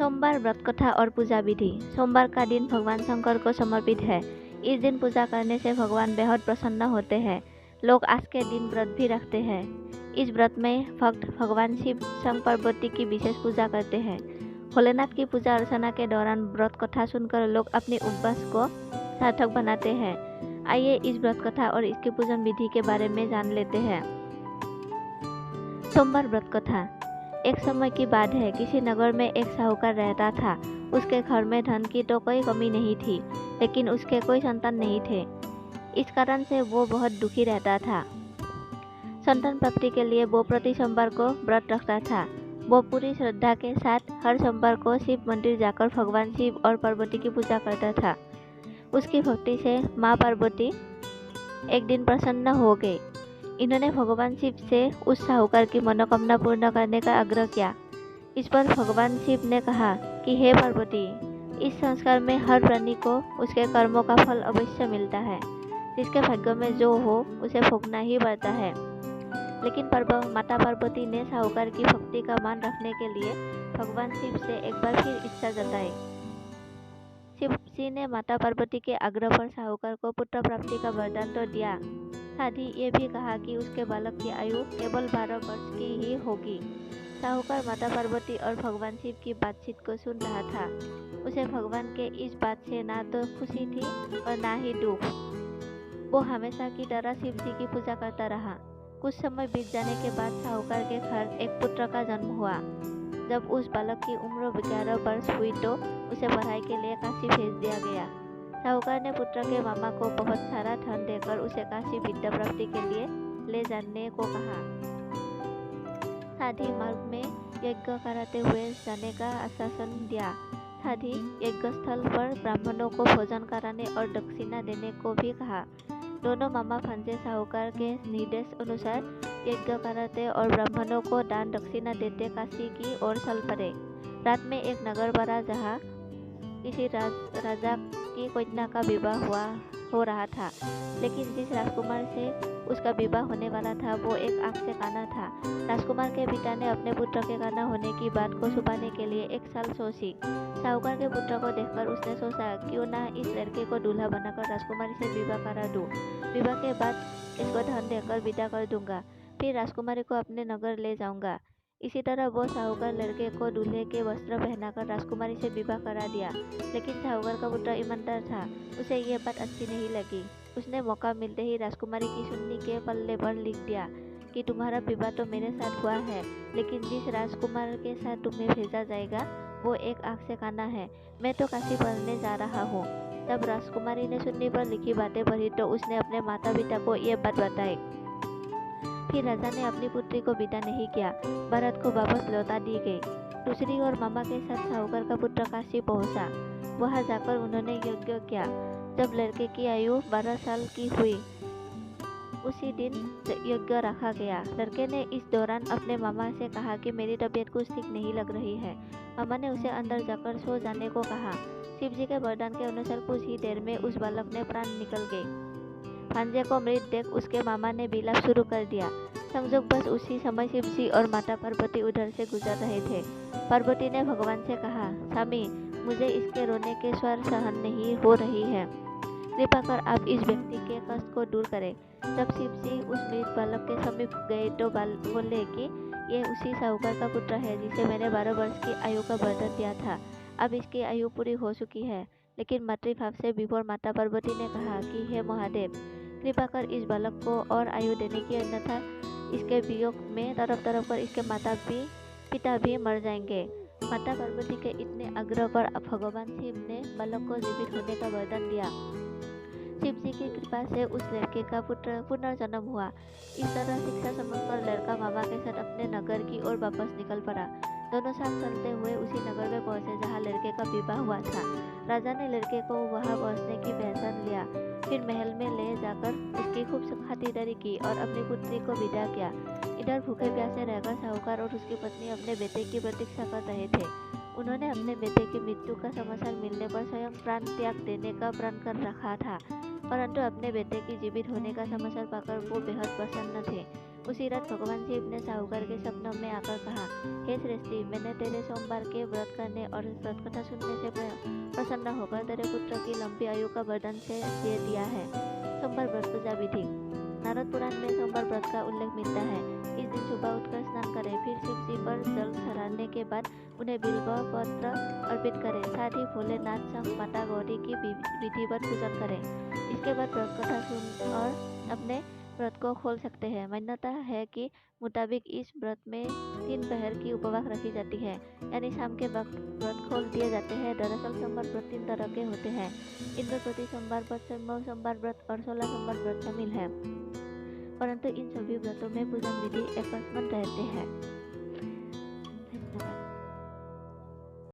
सोमवार व्रत कथा और पूजा विधि। सोमवार का दिन भगवान शंकर को समर्पित है। इस दिन पूजा करने से भगवान बेहद प्रसन्न होते हैं। लोग आज के दिन व्रत भी रखते हैं। इस व्रत में भक्त भगवान शिव शंकर पार्वती की विशेष पूजा करते हैं। भोलेनाथ की पूजा अर्चना के दौरान व्रत कथा सुनकर लोग अपने उपवास को सार्थक बनाते हैं। आइए इस व्रत कथा और इसके पूजन विधि के बारे में जान लेते हैं। सोमवार व्रत कथा। एक समय की बात है, किसी नगर में एक साहूकार रहता था। उसके घर में धन की तो कोई कमी नहीं थी, लेकिन उसके कोई संतान नहीं थे। इस कारण से वो बहुत दुखी रहता था। संतान प्राप्ति के लिए वो प्रति सोमवार को व्रत रखता था। वो पूरी श्रद्धा के साथ हर सोमवार को शिव मंदिर जाकर भगवान शिव और पार्वती की पूजा करता था। उसकी भक्ति से माँ पार्वती एक दिन प्रसन्न हो गई। इन्होंने भगवान शिव से उस साहूकार की मनोकामना पूर्ण करने का आग्रह किया। इस पर भगवान शिव ने कहा कि हे पार्वती, इस संस्कार में हर प्राणी को उसके कर्मों का फल अवश्य मिलता है। जिसके भाग्य में जो हो उसे भोगना ही पड़ता है। लेकिन माता पार्वती ने साहूकार की भक्ति का मान रखने के लिए भगवान शिव से एक बार फिर इच्छा जताई। शिव जी ने माता पार्वती के आग्रह पर साहूकार को पुत्र प्राप्ति का वरदान तो दिया, साथ ही ये भी कहा कि उसके बालक की आयु केवल 12 वर्ष की ही होगी। साहूकार माता पार्वती और भगवान शिव की बातचीत को सुन रहा था। उसे भगवान के इस बात से ना तो खुशी थी और ना ही दुख। वो हमेशा की तरह शिव जी की पूजा करता रहा। कुछ समय बीत जाने के बाद साहूकार के घर एक पुत्र का जन्म हुआ। जब उस बालक की उम्र 11 वर्ष हुई तो उसे पढ़ाई के लिए काशी भेज दिया गया। साहूकार ने पुत्र के मामा को बहुत सारा धन देकर उसे काशी विद्या प्राप्ति के लिए ले जाने को कहा। साथ ही मार्ग में यज्ञ कराते हुए जाने का आश्वासन दिया। साथ ही यज्ञ स्थल पर ब्राह्मणों को भोजन कराने और दक्षिणा देने को भी कहा। दोनों मामा भांजे साहूकार के निर्देश अनुसार यज्ञ कराते और ब्राह्मणों को दान दक्षिणा देते काशी की ओर चल पड़े। रात में एक नगर पड़ा जहाँ किसी राजा की कन्या का विवाह हो रहा था, लेकिन जिस राजकुमार से उसका विवाह होने वाला था वो एक आँख से काना था। राजकुमार के पिता ने अपने पुत्र के काना होने की बात को छुपाने के लिए 1 साल सोची। साहूकार के पुत्र को देखकर उसने सोचा, क्यों ना इस लड़के को दूल्हा बनाकर राजकुमारी से विवाह करा दूं। विवाह के बाद इसको धन देकर विदा कर दूंगा, फिर राजकुमारी को अपने नगर ले जाऊंगा। इसी तरह वो साहूकार लड़के को दूल्हे के वस्त्र पहनाकर राजकुमारी से विवाह करा दिया। लेकिन साहूकार का पुत्र ईमानदार था, उसे ये बात अच्छी नहीं लगी। उसने मौका मिलते ही राजकुमारी की चुन्नी के पल्ले पर लिख दिया कि तुम्हारा विवाह तो मेरे साथ हुआ है, लेकिन जिस राजकुमार के साथ तुम्हें भेजा जाएगा वो एक आँख से काना है। मैं तो काशी पढ़ने जा रहा हूँ। तब राजकुमारी ने चुन्नी पर लिखी बातें पढ़ी तो उसने अपने माता पिता को ये बात बताई। फिर राजा ने अपनी पुत्री को विदा नहीं किया, बारात को वापस लौटा दी गई। दूसरी ओर मामा के साथ साहूकार का पुत्र काशी पहुंचा। वहां जाकर उन्होंने यज्ञ किया। जब लड़के की आयु 12 साल की हुई, उसी दिन यज्ञ रखा गया। लड़के ने इस दौरान अपने मामा से कहा कि मेरी तबीयत कुछ ठीक नहीं लग रही है। मामा ने उसे अंदर जाकर सो जाने को कहा। शिव जी के वरदान के अनुसार कुछ ही देर में उस बालक ने प्राण निकल गए। भांजे को मृत देख उसके मामा ने विलाप शुरू कर दिया। संजोग बस उसी समय शिव जी और माता पार्वती उधर से गुजर रहे थे। पार्वती ने भगवान से कहा, स्वामी, मुझे इसके रोने के स्वर सहन नहीं हो रही है, कृपा कर आप इस व्यक्ति के कष्ट को दूर करें। जब शिव जी उस मृत बालक के समीप गए तो बोले कि ये उसी साहूकार का पुत्र है जिसे मैंने 12 वर्ष की आयु का वरदान दिया था। अब इसकी आयु पूरी हो चुकी है। लेकिन मातृभाव से विभोर माता पार्वती ने कहा कि हे महादेव, कृपा कर इस बालक को और आयु देने की, अन्यथा इसके वियोग में तड़प तड़प कर इसके पिता भी मर जाएंगे। माता पार्वती के इतने आग्रह पर भगवान शिव ने बालक को जीवित होने का वरदान दिया। शिव जी की कृपा से उस लड़के का पुत्र पुनर्जन्म हुआ। इस तरह शिक्षा समझकर लड़का मामा के साथ अपने नगर की ओर वापस निकल पड़ा। दोनों साथ चलते हुए उसी नगर में पहुंचे जहां लड़के का विवाह हुआ था। राजा ने लड़के को वहां पहुंचने की पहचान लिया, फिर महल में ले जाकर उसकी खूब खातिरदारी की और अपनी पुत्री को विदा किया। इधर भूखे प्यासे रहकर साहूकार और उसकी पत्नी अपने बेटे की प्रतीक्षा कर रहे थे। उन्होंने अपने बेटे की मृत्यु का समाचार मिलने पर स्वयं प्राण त्याग देने का प्रण कर रखा था, परंतु अपने बेटे की जीवित होने का समाचार पाकर वो बेहद प्रसन्न थे। उसी रात भगवान शिव ने साहूकार के सपनों में आकर कहा, हे श्रेष्ठी, मैंने तेरे सोमवार के व्रत करने और व्रत कथा सुनने से प्रसन्न होकर तेरे पुत्र की लंबी आयु का वरदान से दे दिया है। सोमवार व्रत पूजा विधि। नारद पुराण में सोमवार व्रत का उल्लेख मिलता है। इस दिन सुबह उठकर स्नान करें, फिर शिव जी पर जल चढ़ाने के बाद उन्हें बिल्व पत्र अर्पित करें। साथ ही भोलेनाथ संग माता गौरी की विधिवत पूजन करें। इसके बाद व्रत कथा सुन और अपने व्रत को खोल सकते हैं। मान्यता है कि मुताबिक इस व्रत में 3 पहर की उपवास रखी जाती है, यानी शाम के वक्त व्रत खोल दिए जाते हैं। दरअसल सोमवार व्रत 3 तरह के होते हैं। इनमें प्रति सोमवार व्रत, संभव सोमवार व्रत और 16 सोमवार व्रत शामिल है, परंतु इन सभी व्रतों में पूजन विधि एक समान रहते हैं।